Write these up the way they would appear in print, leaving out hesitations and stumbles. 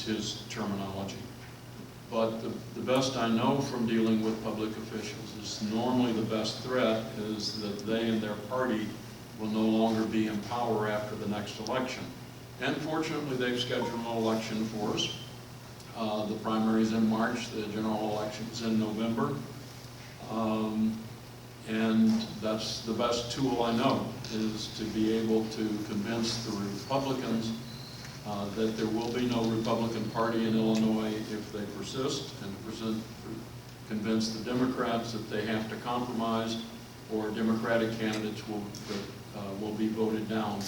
use his terminology. But the best I know from dealing with public officials is normally the best threat is that they and their party will no longer be in power after the next election. And fortunately, they've scheduled an election for us. The primary is in March, the general election is in November. And that's the best tool I know, is to be able to convince the Republicans that there will be no Republican Party in Illinois if they persist, and convince the Democrats that they have to compromise, or Democratic candidates will be voted down.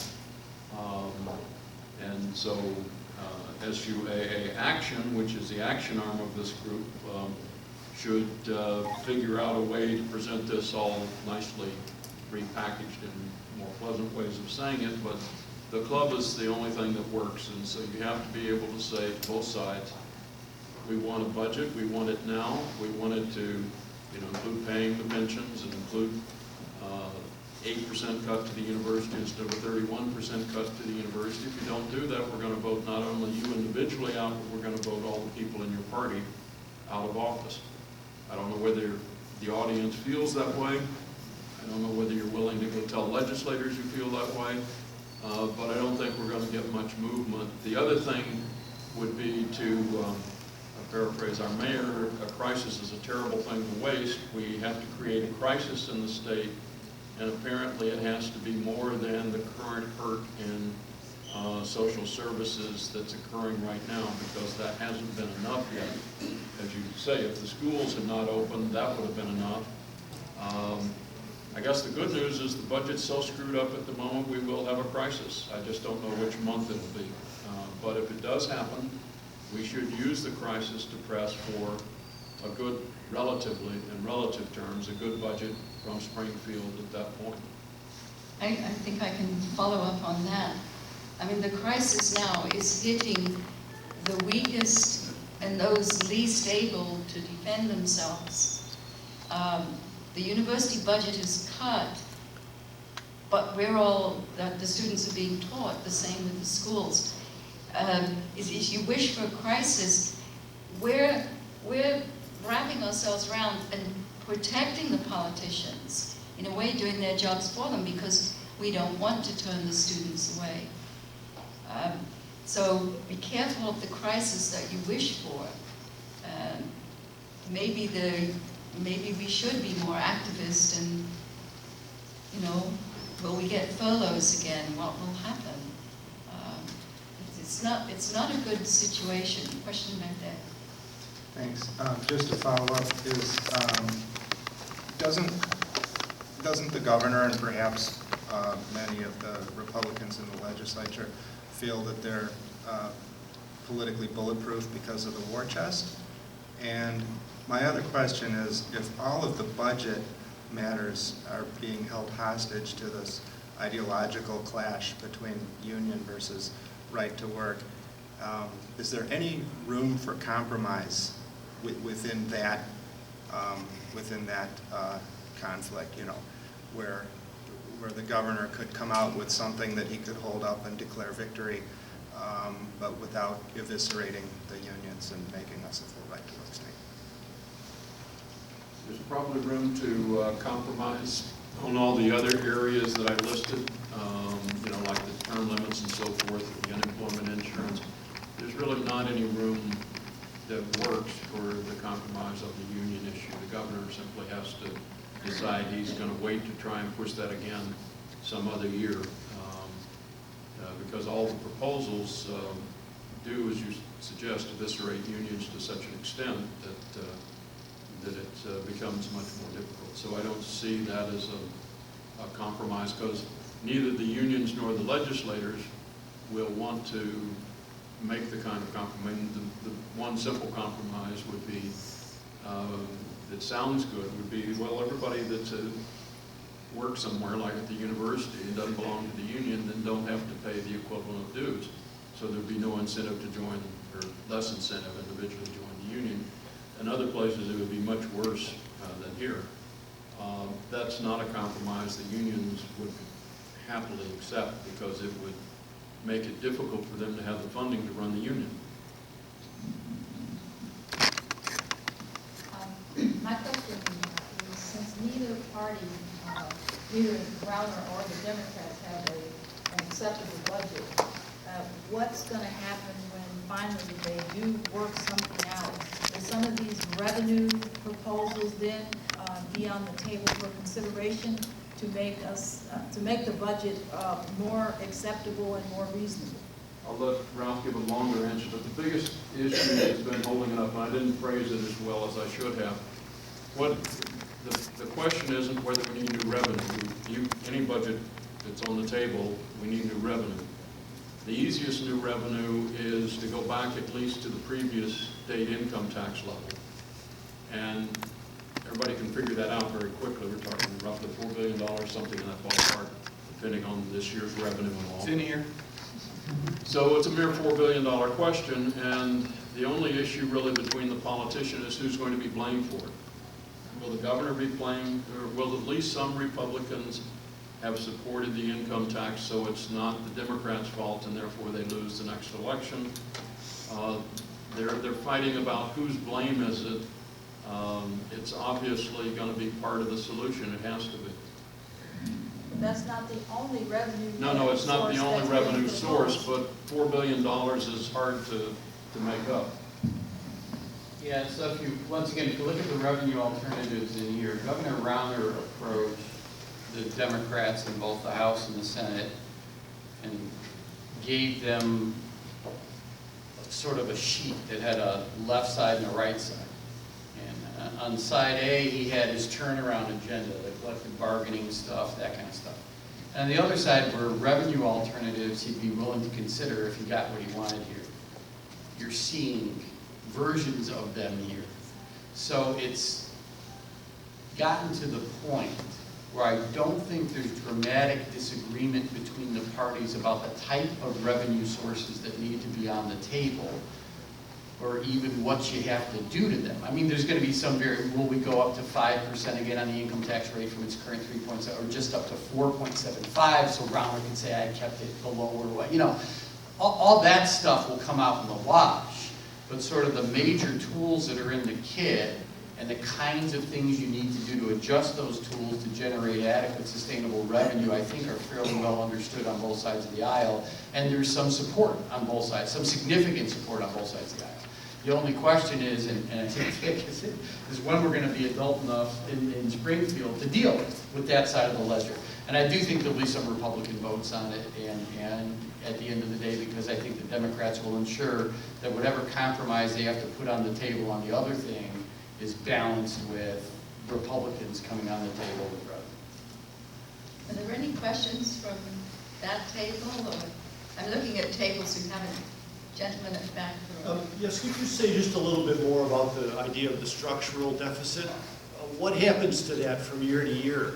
And so SUAA Action, which is the action arm of this group, should figure out a way to present this all nicely repackaged in more pleasant ways of saying it, but the club is the only thing that works, and so you have to be able to say to both sides, we want a budget, we want it now, we want it to include paying the pensions and include 8% cut to the university instead of a 31% cut to the university. If you don't do that, we're going to vote not only you individually out, but we're going to vote all the people in your party out of office. I don't know whether the audience feels that way. I don't know whether you're willing to go tell legislators you feel that way, but I don't think we're going to get much movement. The other thing would be to paraphrase our mayor, a crisis is a terrible thing to waste. We have to create a crisis in the state, and apparently it has to be more than the current hurt in social services that's occurring right now, because that hasn't been enough yet. As you say, if the schools had not opened, that would have been enough. I guess the good news is the budget's so screwed up at the moment, we will have a crisis. I just don't know which month it'll be. But if it does happen, we should use the crisis to press for a good, relatively, in relative terms, a good budget from Springfield at that point. I think I can follow up on that. I mean, the crisis now is hitting the weakest and those least able to defend themselves. The university budget is cut, but the students are being taught, the same with the schools. If you wish for a crisis, we're wrapping ourselves around and protecting the politicians, in a way doing their jobs for them, because we don't want to turn the students away. So be careful of the crisis that you wish for. Maybe we should be more activist, and will we get furloughs again? What will happen? It's not a good situation. Question back there. Thanks. Just to follow up, doesn't the governor and perhaps many of the Republicans in the legislature feel that they're politically bulletproof because of the war chest? And my other question is, if all of the budget matters are being held hostage to this ideological clash between union versus right to work, is there any room for compromise within that conflict, where the governor could come out with something that he could hold up and declare victory, but without eviscerating the unions and making us a full right to work state? There's probably room to compromise on all the other areas that I listed, like the term limits and so forth, the unemployment insurance. There's really not any room that works for the compromise of the union issue. The governor simply has to decide he's going to wait to try and push that again some other year, because all the proposals do, as you suggest, eviscerate unions to such an extent that it becomes much more difficult. So I don't see that as a compromise, because neither the unions nor the legislators will want to make the kind of compromise. The one simple compromise would be, that sounds good, would be, well, everybody that works somewhere, like at the university, and doesn't belong to the union, then don't have to pay the equivalent of dues. So there'd be no incentive to join, or less incentive individually to join the union. In other places, it would be much worse than here. That's not a compromise the unions would happily accept, because it would make it difficult for them to have the funding to run the union. My question is, since neither party, neither Browner or the Democrats have an acceptable budget, what's going to happen when finally they do work something out? Will some of these revenue proposals then be on the table for consideration to make the budget more acceptable and more reasonable? I'll let Ralph give a longer answer, but the biggest issue that's been holding it up, and I didn't phrase it as well as I should have. The question isn't whether we need new revenue. Any budget that's on the table, we need new revenue. The easiest new revenue is to go back at least to the previous state income tax level. And everybody can figure that out very quickly. We're talking roughly $4 billion, something in that ballpark, depending on this year's revenue and all. It's in here. So it's a mere $4 billion question, and the only issue really between the politician is who's going to be blamed for it. Will the governor be blamed, or will at least some Republicans have supported the income tax so it's not the Democrats' fault and therefore they lose the next election? They're fighting about whose blame is it. It's obviously going to be part of the solution. It has to be. But that's not the only revenue. No, it's not the only that's revenue being source, proposed. but $4 billion is hard to make up. Yeah, so if you, once again, if you look at the revenue alternatives in here, Governor Rauner approached the Democrats in both the House and the Senate and gave them sort of a sheet that had a left side and a right side. And on side A, he had his turnaround agenda, the collective bargaining stuff, that kind of stuff. And on the other side were revenue alternatives he'd be willing to consider if he got what he wanted here. You're seeing versions of them here. So it's gotten to the point where I don't think there's dramatic disagreement between the parties about the type of revenue sources that need to be on the table, or even what you have to do to them. I mean, there's going to be some will we go up to 5% again on the income tax rate from its current 3.7, or just up to 4.75, so Brown can say I kept it below or what, you know, all that stuff will come out in the wash. But sort of the major tools that are in the kit and the kinds of things you need to do to adjust those tools to generate adequate, sustainable revenue, I think are fairly well understood on both sides of the aisle. And there's some support on both sides, some significant support on both sides of the aisle. The only question is, and I think is when we're going to be adult enough in Springfield to deal with that side of the ledger. And I do think there'll be some Republican votes on it, and at the end of the day, because I think the Democrats will ensure that whatever compromise they have to put on the table on the other thing is balanced with Republicans coming on the table with revenue. Are there any questions from that table? Or I'm looking at tables who haven't. Gentleman at the back of the room. Yes, could you say just a little bit more about the idea of the structural deficit? What happens to that from year to year?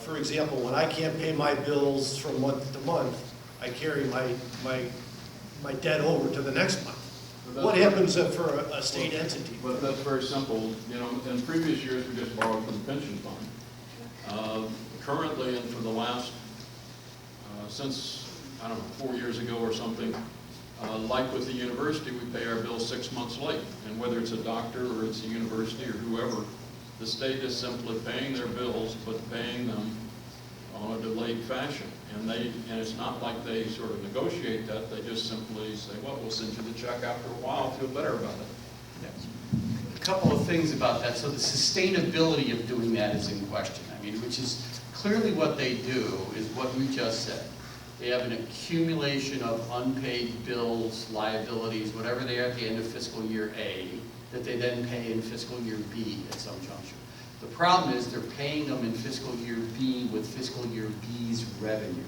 For example, when I can't pay my bills from month to month, I carry my debt over to the next month. What happens for a state entity? But that's very simple. You know, in previous years, we just borrowed from the pension fund. Currently, and for the last, since, I don't know, 4 years ago or something, like with the university, we pay our bills 6 months late. And whether it's a doctor or it's a university or whoever, the state is simply paying their bills, but paying them on a delayed fashion. And it's not like they sort of negotiate that. They just simply say, well, we'll send you the check after a while, feel better about it. Yes. A couple of things about that. So the sustainability of doing that is in question. I mean, which is clearly what they do is what we just said. They have an accumulation of unpaid bills, liabilities, whatever they are at the end of fiscal year A, that they then pay in fiscal year B at some juncture. The problem is they're paying them in fiscal year B with fiscal year B's revenue,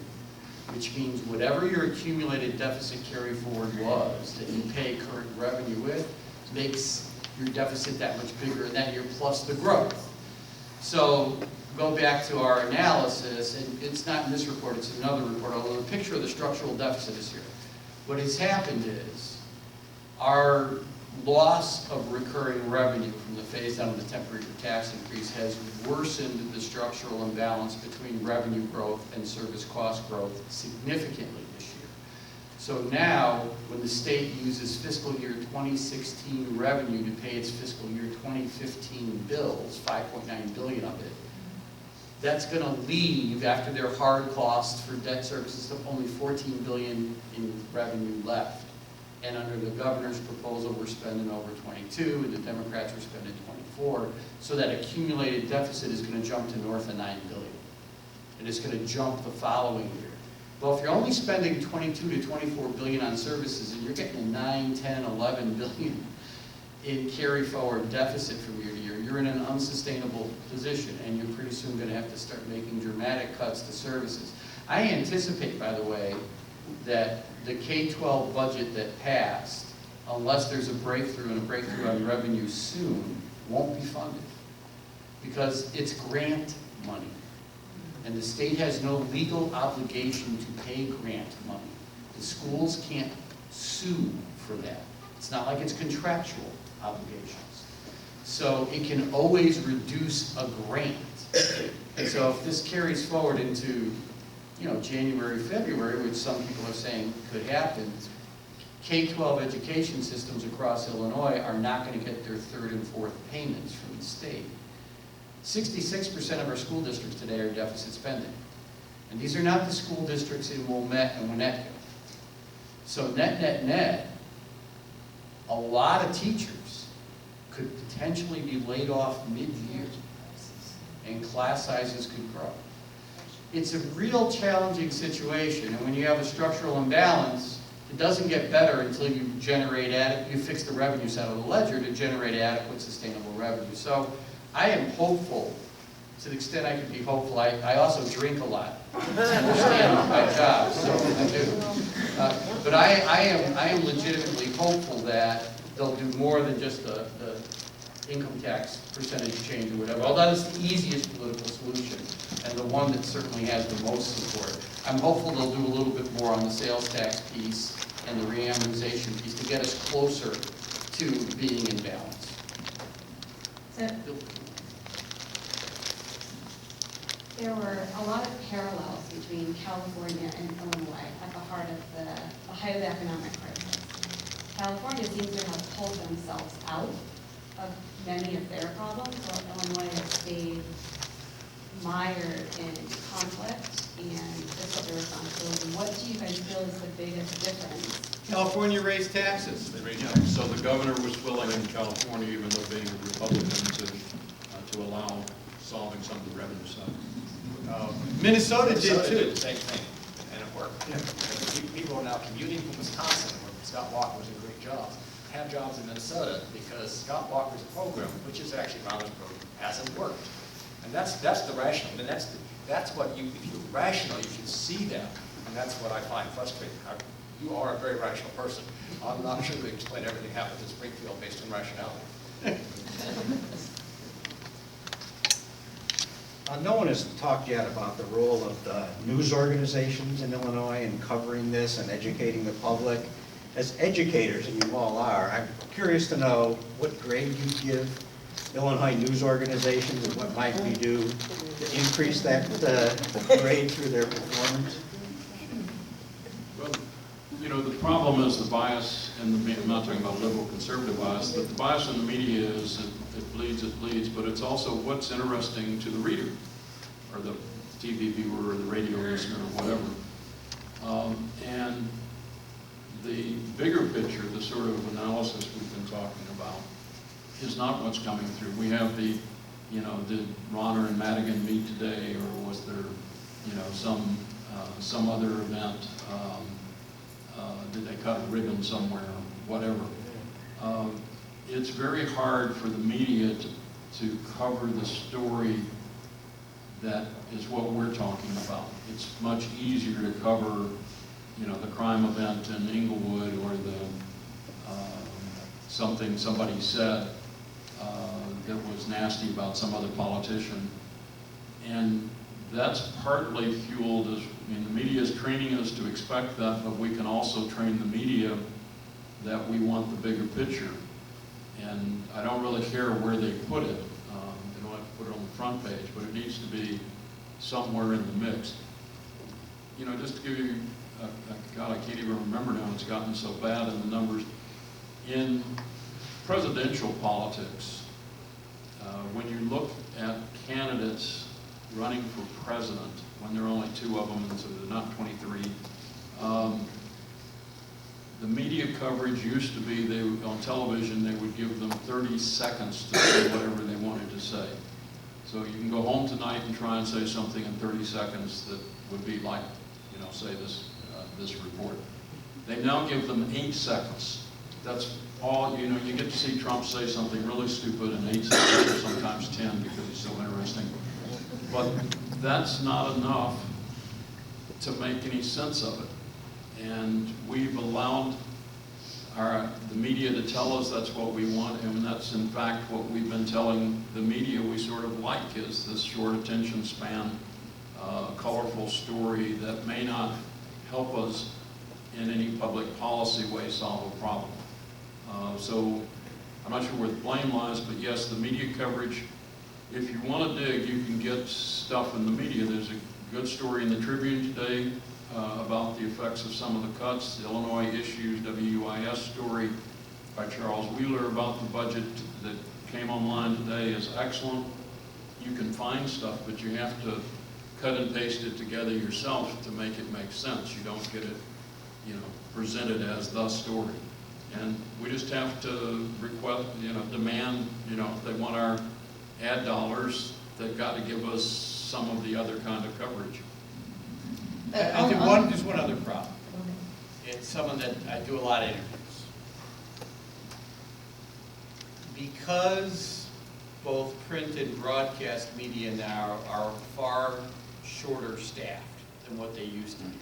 which means whatever your accumulated deficit carry forward was that you pay current revenue with makes your deficit that much bigger in that year plus the growth. So go back to our analysis, and it's not in this report, it's another report, although the picture of the structural deficit is here. What has happened is our loss of recurring revenue from the phase down of the temporary tax increase has worsened the structural imbalance between revenue growth and service cost growth significantly this year. So now, when the state uses fiscal year 2016 revenue to pay its fiscal year 2015 bills, 5.9 billion of it, that's going to leave, after their hard costs for debt services, only 14 billion in revenue left. And under the governor's proposal, we're spending over 22, and the Democrats are spending 24. So that accumulated deficit is going to jump to north of 9 billion. And it's going to jump the following year. Well, if you're only spending 22 to 24 billion on services, and you're getting a 9, 10, 11 billion in carry forward deficit from year to year, you're in an unsustainable position, and you're pretty soon going to have to start making dramatic cuts to services. I anticipate, by the way, that the K-12 budget that passed, unless there's a breakthrough and a breakthrough on revenue soon, won't be funded, because it's grant money. And the state has no legal obligation to pay grant money. The schools can't sue for that. It's not like it's contractual obligations. So it can always reduce a grant. And so if this carries forward into, January, February, which some people are saying could happen, K-12 education systems across Illinois are not going to get their third and fourth payments from the state. 66% of our school districts today are deficit spending. And these are not the school districts in Wilmette and Winnetka. So net, a lot of teachers could potentially be laid off mid-year, and class sizes could grow. It's a real challenging situation, and when you have a structural imbalance, it doesn't get better until you you fix the revenue side of the ledger to generate adequate, sustainable revenue. So I am hopeful, to the extent I can be hopeful. I also drink a lot to understand my job, so I do. But I am legitimately hopeful that they'll do more than just the income tax percentage change or whatever. Although that is the easiest political solution and the one that certainly has the most support. I'm hopeful they'll do a little bit more on the sales tax piece and the reamortization piece to get us closer to being in balance. So, there were a lot of parallels between California and Illinois at the heart of the height of the economic crisis. California seems to have pulled themselves out of many of their problems, while Illinois has stayed mired in conflict and fiscal irresponsibility. What do you guys feel is the biggest difference? California raised taxes. So the governor was willing in California, even though being a Republican, to allow solving some of the revenue side. Minnesota did too. The same thing, and it worked. People are now commuting from Wisconsin, where Scott Walker was doing a great job, have jobs in Minnesota because Scott Walker's program, which is actually Ronald's program, hasn't worked. And that's the rational. And that's what if you're rational, you should see that. And that's what I find frustrating. You are a very rational person. I'm not sure we explain everything that happens in Springfield based on rationality. No one has talked yet about the role of the news organizations in Illinois in covering this and educating the public. As educators, and you all are, I'm curious to know what grade you give Illinois news organizations and what might we do to increase that grade through their performance. Well, the problem is the bias in the media. I'm not talking about liberal conservative bias, but the bias in the media is it bleeds, but it's also what's interesting to the reader or the TV viewer or the radio listener or whatever. And the bigger picture, the sort of analysis we've been talking about, is not what's coming through. We have did Ronner and Madigan meet today, or was there, some other event? Did they cut a ribbon somewhere? Whatever. It's very hard for the media to cover the story that is what we're talking about. It's much easier to cover, the crime event in Inglewood or the something somebody said that was nasty about some other politician. And that's partly fueled the media is training us to expect that, but we can also train the media that we want the bigger picture. And I don't really care where they put it. They don't have to put it on the front page, but it needs to be somewhere in the mix. Just to give you God, I can't even remember now, it's gotten so bad in the numbers. In presidential politics, when you look at candidates running for president, when there are only 2 of them, and so they're not 23, the media coverage used to be, on television, they would give them 30 seconds to say whatever they wanted to say. So you can go home tonight and try and say something in 30 seconds that would be like, you know, say this report. They now give them 8 seconds. That's all, you know, you get to see Trump say something really stupid in 8 seconds, or sometimes 10 because he's so interesting. But that's not enough to make any sense of it. And we've allowed the media to tell us that's what we want, and that's in fact what we've been telling the media we sort of like, is this short attention span, colorful story that may not help us in any public policy way solve a problem. So I'm not sure where the blame lies, but yes, the media coverage, if you want to dig, you can get stuff in the media. There's a good story in the Tribune today about the effects of some of the cuts. The Illinois Issues WUIS story by Charles Wheeler about the budget that came online today is excellent. You can find stuff, but you have to cut and paste it together yourself to make it make sense. You don't get it, you know, presented as the story. And we just have to request, you know, demand, you know, if they want our ad dollars, they've got to give us some of the other kind of coverage. I think just one other problem. It's someone that I do a lot of interviews. Because both print and broadcast media now are far shorter staffed than what they used to be.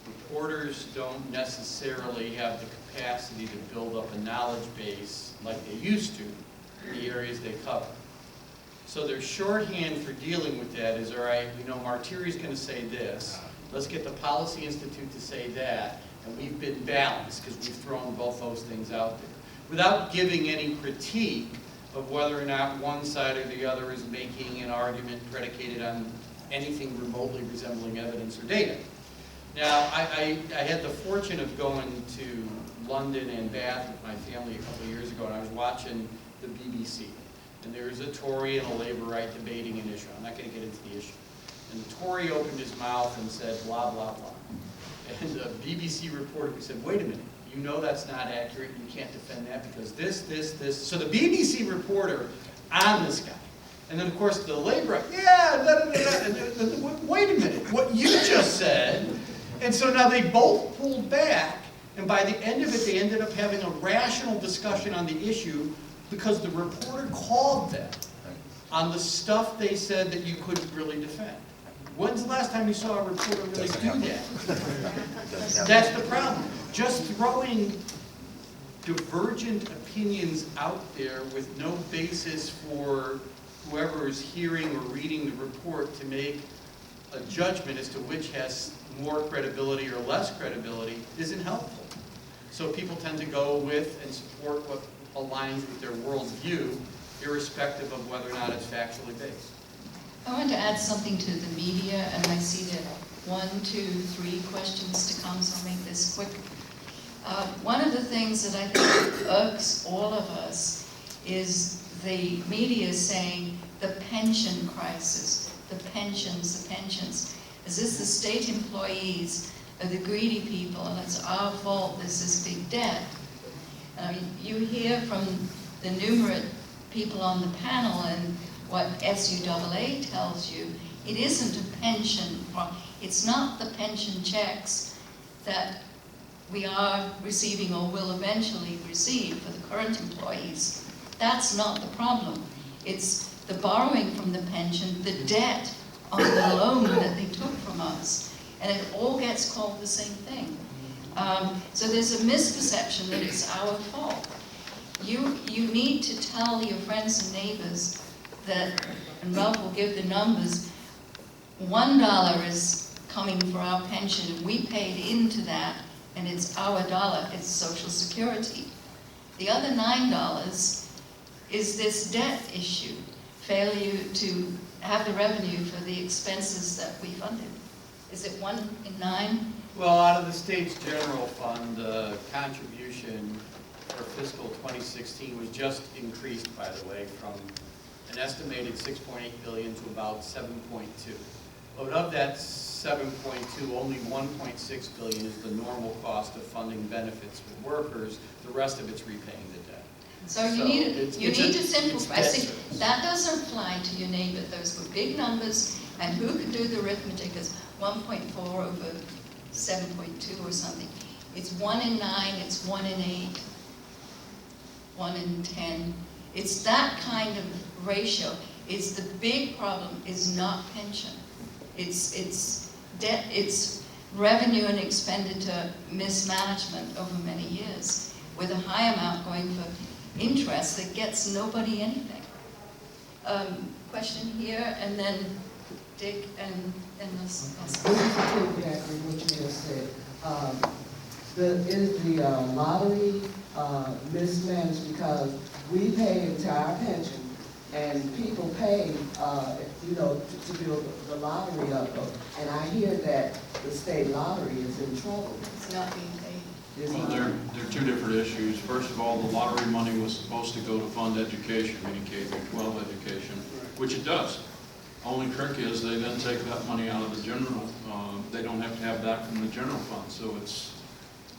Reporters don't necessarily have the capacity to build up a knowledge base like they used to in the areas they cover. So their shorthand for dealing with that is, all right, we know Martire is going to say this, let's get the Policy Institute to say that, and we've been balanced because we've thrown both those things out there, without giving any critique of whether or not one side or the other is making an argument predicated on anything remotely resembling evidence or data. Now, I had the fortune of going to London and Bath with my family a couple of years ago, and I was watching the BBC. And there was a Tory and a Labourite debating an issue. I'm not going to get into the issue. And the Tory opened his mouth and said, blah, blah, blah. And the BBC reporter said, wait a minute, you know that's not accurate, you can't defend that because this. So the BBC reporter on this guy. And then, of course, the Labourite, yeah, da, da, da, da. And wait a minute, what you just said. And so now they both pulled back, and by the end of it, they ended up having a rational discussion on the issue because the reporter called them on the stuff they said that you couldn't really defend. When's the last time you saw a reporter really do that? That's the problem. Just throwing divergent opinions out there with no basis for whoever is hearing or reading the report to make a judgment as to which has more credibility or less credibility isn't helpful. So people tend to go with and support what aligns with their worldview, irrespective of whether or not it's factually based. I want to add something to the media, and I see there are 1, 2, 3 questions to come, so I'll make this quick. One of the things that I think irks all of us is the media saying the pension crisis, the pensions. Is this the state employees are the greedy people, and it's our fault there's this big debt? You hear from the numerate people on the panel and what SUAA tells you, it isn't a pension. It's not the pension checks that we are receiving or will eventually receive for the current employees. That's not the problem. It's the borrowing from the pension, the debt on the loan that they took from us. And it all gets called the same thing. So there's a misperception that it's our fault. You need to tell your friends and neighbors that, and Ralph will give the numbers, $1 is coming for our pension, and we paid into that, and it's our dollar, it's Social Security. The other $9 is this debt issue, failure to have the revenue for the expenses that we funded. Is it 1 in 9? Well, out of the state's general fund, the contribution for fiscal 2016 was just increased, by the way, from an estimated 6.8 billion to about 7.2. But of that 7.2, only 1.6 billion is the normal cost of funding benefits for workers. The rest of it's repaying the debt. So you need to simplify. it's See, debt that doesn't apply to your neighbor. Those were big numbers, and who can do the arithmetic? Is 1.4 over 7.2 or something. It's 1 in 9, it's 1 in 8, 1 in 10. It's that kind of ratio. It's the big problem is not pension. It's debt, it's revenue and expenditure mismanagement over many years with a high amount going for interest that gets nobody anything. Question here, and then Dick, and this. This is to piggyback on what you just said. Is the lottery mismanaged because we pay into our pension and people pay, to build the lottery up? And I hear that the state lottery is in trouble. It's not being paid. Is it? Well, there are two different issues. First of all, the lottery money was supposed to go to fund education, meaning K through 12 education, which it does. Only trick is they then take that money out of the general. They don't have to have that from the general fund, so it's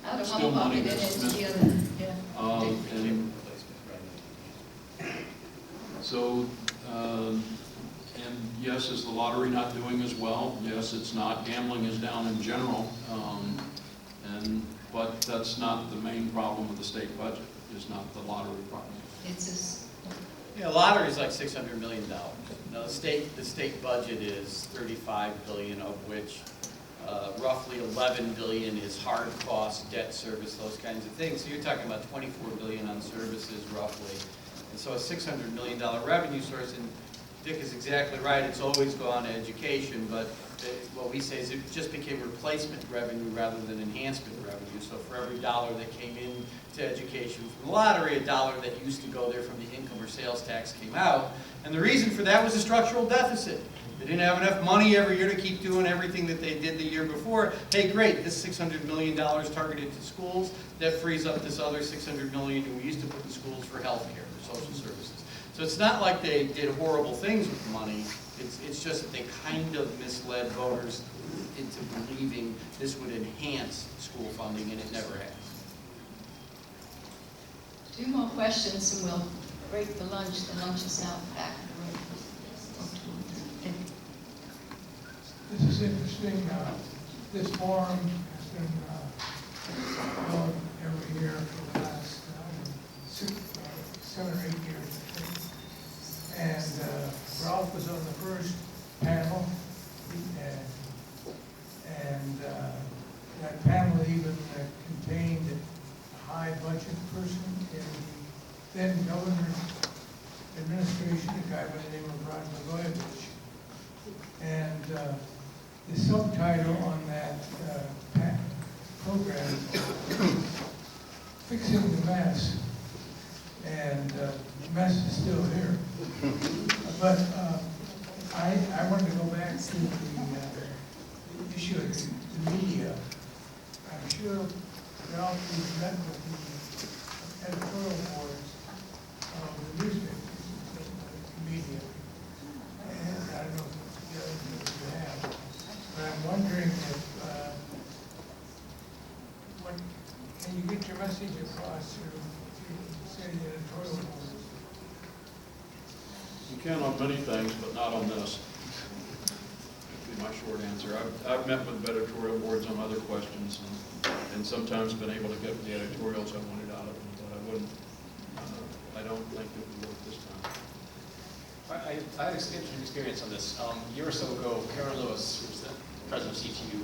Out of still one money pocket and that's into the missed. other, yeah. And so, and yes, is the lottery not doing as well? Yes, it's not. Gambling is down in general, but that's not the main problem with the state budget. It's not the lottery problem. It's just, Yeah, lottery is like $600 million. Now, the state budget is $35 billion, of which roughly $11 billion is hard cost, debt service, those kinds of things. So you're talking about $24 billion on services, roughly. And so a $600 million revenue source, and Dick is exactly right, it's always gone to education, but what we say is it just became replacement revenue rather than enhancement revenue. So for every dollar that came in to education from the lottery, a dollar that used to go there from the income or sales tax came out. And the reason for that was a structural deficit. They didn't have enough money every year to keep doing everything that they did the year before. Hey, great, this $600 million targeted to schools, that frees up this other $600 million we used to put in schools for health care, for social services. So it's not like they did horrible things with money. It's just that they kind of misled voters into believing this would enhance school funding, and it never has. 2 more questions and we'll break the lunch. The lunch is now back in the room. This is interesting. This forum has been held every year for the last 7 or 8 years, I think. And Ralph was on the first panel, and that panel even contained a high budget person in the then governor's administration, a guy by the name of Rod Blagojevich. And the subtitle on that program, Fixing the Mess, and the mess is still here. But I wanted to go back to the issue of the media. I'm sure Ralph has met with the editorial boards of the newspapers, the media. And I don't know if the other things you have, but I'm wondering if, can you get your message across through say, the editorial boards? You can on many things, but not on this. Would be my short answer. I've met with editorial boards on other questions, and sometimes been able to get the editorials I wanted out of them, but I wouldn't. I don't think it would work this time. I had an interesting experience on this. A year or so ago, Karen Lewis, who was the president of CTU,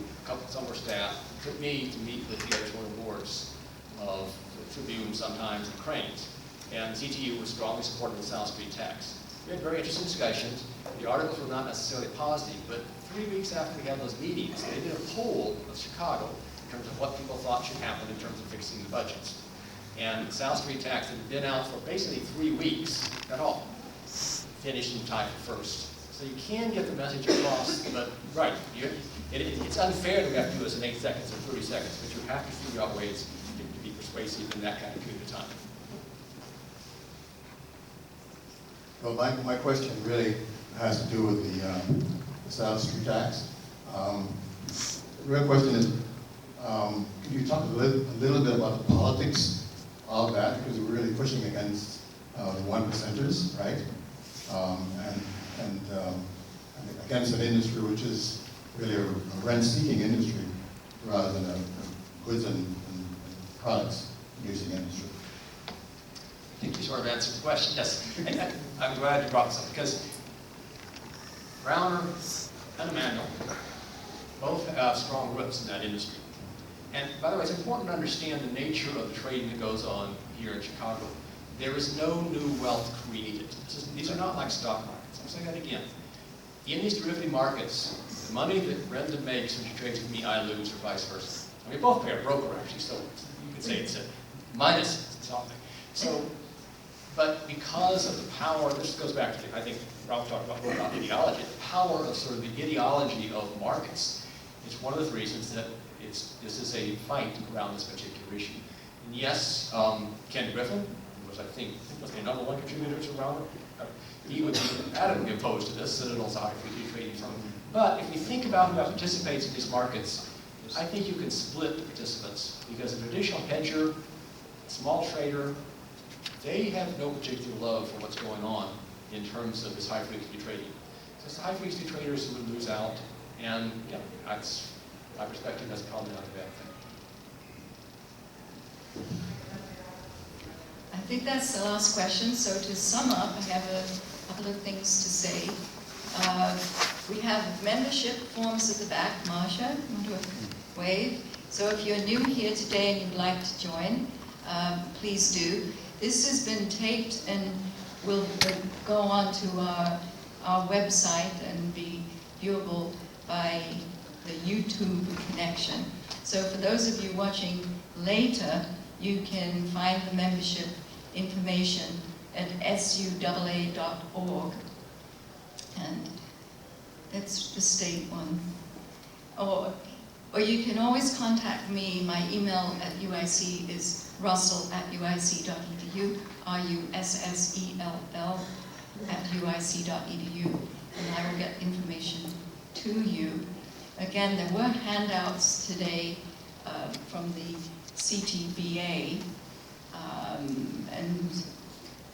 some of her staff, took me to meet with the editorial boards of the Tribune, sometimes, and Cranes. And the CTU was strongly supportive of the South Street tax. We had very interesting discussions. The articles were not necessarily positive, but 3 weeks after we had those meetings, they did a poll of Chicago in terms of what people thought should happen in terms of fixing the budgets. And the South Street tax had been out for basically 3 weeks at all. Finished in time for first. So you can get the message across, but right, It's unfair that we have to do this in 8 seconds or 30 seconds, but you have to figure out ways to be persuasive in that kind of period of time. Well, my question really has to do with the South Street tax. The real question is, could you talk a little bit about the politics of that? Because we're really pushing against the 1%ers, right? And against an industry which is really a rent-seeking industry rather than a goods and products using industry. I think you sort of answered the question, yes. And I'm glad you brought this up, because Browner and Emanuel both have strong roots in that industry. And by the way, it's important to understand the nature of the trading that goes on here in Chicago. There is no new wealth created. These are not like stock markets. I'm saying that again. In these derivative markets, the money that Brenda makes when she trades with me, I lose, or vice versa. And we both pay a broker, actually, so you could say it's a minus something. So, but because of the power, this goes back to, I think Ralph talked about ideology, the power of sort of the ideology of markets. It's one of the reasons that this is a fight around this particular issue. And yes, Ken Griffin, who was, I think, was the number one contributor to Rounder, he would be adamantly opposed to this, Citadel's a high-frequency trading firm. But if you think about who participates in these markets, I think you can split the participants, because a traditional hedger, a small trader, they have no particular love for what's going on in terms of this high-frequency trading. So it's the high-frequency traders who would lose out, and yeah, that's, my perspective, that's probably not a bad thing. I think that's the last question. So to sum up, I have a couple of things to say. We have membership forms at the back. Marsha, you want to wave? So if you're new here today and you'd like to join, please do. This has been taped and will go on to our website and be viewable by the YouTube connection. So for those of you watching later, you can find the membership information at SUAA.org. And that's the state one. Or you can always contact me. My email at UIC is russell@uic.edu, russell@uic.edu, and I will get information to you. Again, there were handouts today from the CTBA, and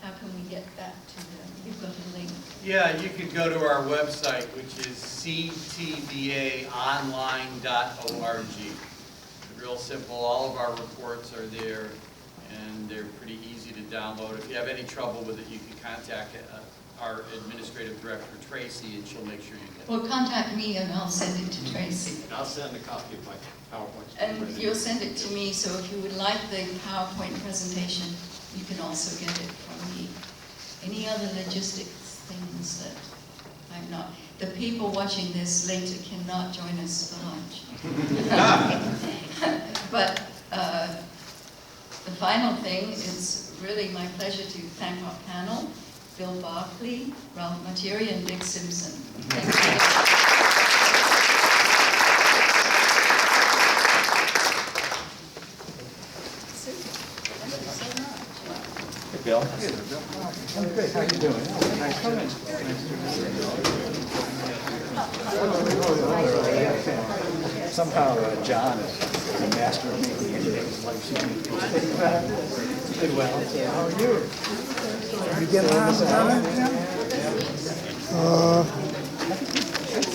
how can we get that to them? You've got a link. Yeah, you could go to our website, which is ctbaonline.org. Real simple, all of our reports are there, and they're pretty easy to download. If you have any trouble with it, you can contact our administrative director, Tracy, and she'll make sure you get it. Well, contact me and I'll send it to Tracy. And I'll send a copy of my PowerPoint. And you'll send it to me, so if you would like the PowerPoint presentation, you can also get it from me. Any other logistics things that I'm not? The people watching this later cannot join us for lunch. But the final thing is really my pleasure to thank our panel, Bill Barclay, Ralph Martire, and Dick Simpson. Thank you. Hey, Bill. I'm good. How you doing? Nice to meet you. Somehow John is the master of making anything like she did well. How are you? You get along, John?